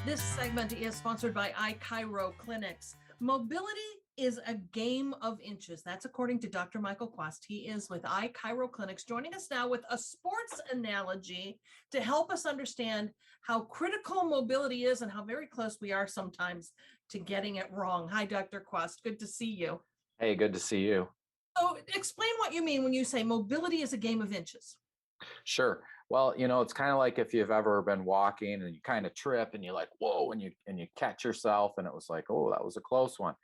This segment is sponsored by iChiro Clinics. Mobility is a game of inches. That's according to Dr. Michael Quast. He is with iChiro Clinics, joining us now with a sports analogy to help us understand how critical mobility is and how very close we are sometimes to getting it wrong. Hi, Dr. Quast. Good to see you. Hey, good to see you. So explain what you mean when you say mobility is a game of inches. Sure. Well, it's kind of like if you've ever been walking and you kind of trip and you're like, whoa, and you catch yourself and it was like, oh, that was a close one.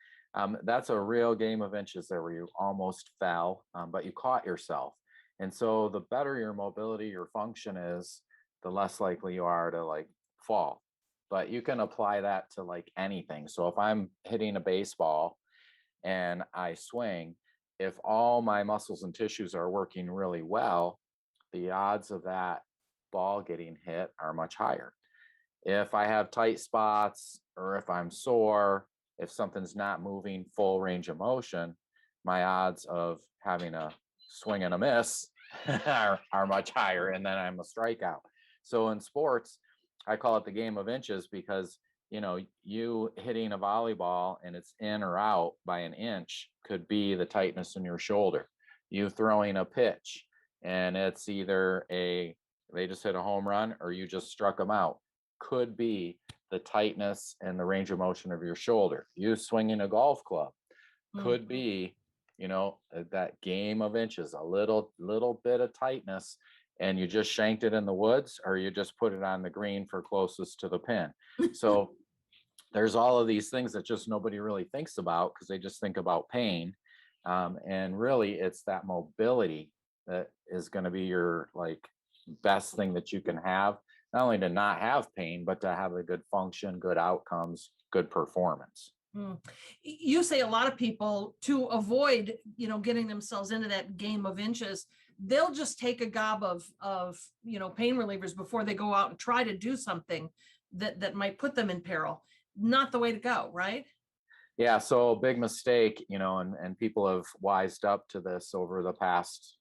That's a real game of inches there where you almost fell, but you caught yourself. And so the better your mobility, your function is, the less likely you are to like fall. But you can apply that to like anything. So if I'm hitting a baseball and I swing, if all my muscles and tissues are working really well, the odds of that ball getting hit are much higher. If I have tight spots or if I'm sore, if something's not moving full range of motion, my odds of having a swing and a miss are much higher, and then I'm a strikeout. So in sports, I call it the game of inches because you hitting a volleyball and it's in or out by an inch could be the tightness in your shoulder. You throwing a pitch and it's either they just hit a home run or you just struck them out, could be the tightness and the range of motion of your shoulder. You swinging a golf club could be that game of inches, a little bit of tightness, and you just shanked it in the woods or you just put it on the green for closest to the pin. So there's all of these things that just nobody really thinks about because they just think about pain, and really it's that mobility that is going to be your like best thing that you can have, not only to not have pain but to have a good function, good outcomes, good performance. You say a lot of people, to avoid getting themselves into that game of inches, they'll just take a gob of pain relievers before they go out and try to do something that might put them in peril. Not the way to go, right? Yeah, so a big mistake, and people have wised up to this over the past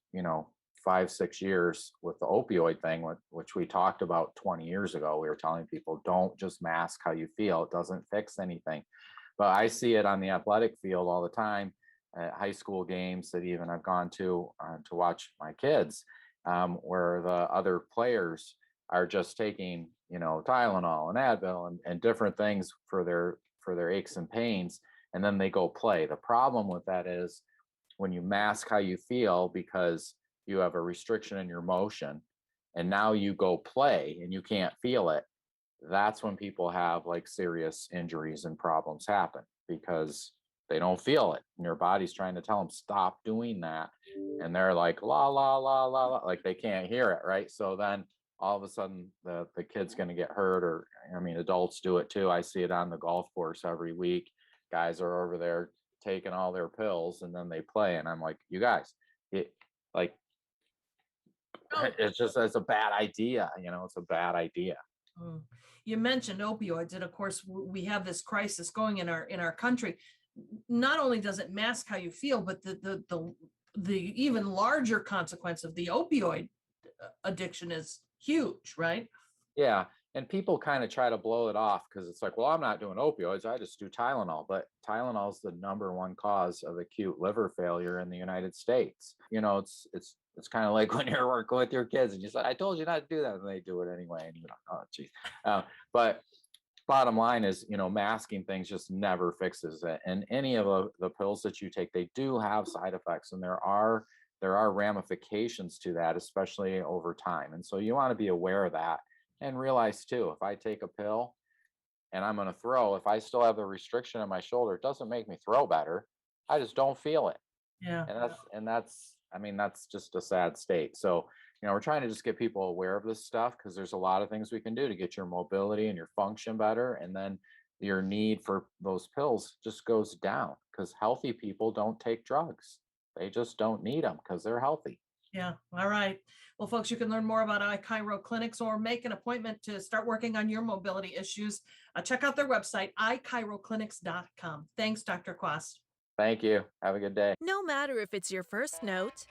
5-6 years with the opioid thing, which we talked about 20 years ago. We were telling people, don't just mask how you feel, it doesn't fix anything. But I see it on the athletic field all the time at high school games that even I've gone to watch my kids, where the other players are just taking Tylenol and Advil and different things for their aches and pains, and then they go play. The problem with that is when you mask how you feel because you have a restriction in your motion and now you go play and you can't feel it, that's when people have like serious injuries and problems happen because they don't feel it and their body's trying to tell them stop doing that, and they're like la la la la la, like they can't hear it, right? So then all of a sudden the kid's going to get hurt, or I mean adults do it too. I see it on the golf course every week. Guys are over there taking all their pills and then they play, and I'm like, you guys, like it's a bad idea. It's a bad idea. You mentioned opioids, and of course we have this crisis going in our country. Not only does it mask how you feel, but the even larger consequence of the opioid addiction is huge, right? Yeah. And people kind of try to blow it off because it's like, well, I'm not doing opioids, I just do Tylenol. But Tylenol is the number one cause of acute liver failure in the United States. It's kind of like when you're working with your kids and you said, I told you not to do that, and they do it anyway. And you're like, oh, geez. But bottom line is, masking things just never fixes it. And any of the pills that you take, they do have side effects, and there are ramifications to that, especially over time. And so you want to be aware of that and realize too, if I take a pill and I'm going to throw, if I still have the restriction in my shoulder, it doesn't make me throw better. I just don't feel it. Yeah. And that's just a sad state. So, we're trying to just get people aware of this stuff because there's a lot of things we can do to get your mobility and your function better. And then your need for those pills just goes down because healthy people don't take drugs. They just don't need them because they're healthy. Yeah. All right. Well, folks, you can learn more about iChiro Clinics or make an appointment to start working on your mobility issues. Check out their website, iChiroClinics.com. Thanks, Dr. Quast. Thank you. Have a good day. No matter if it's your first note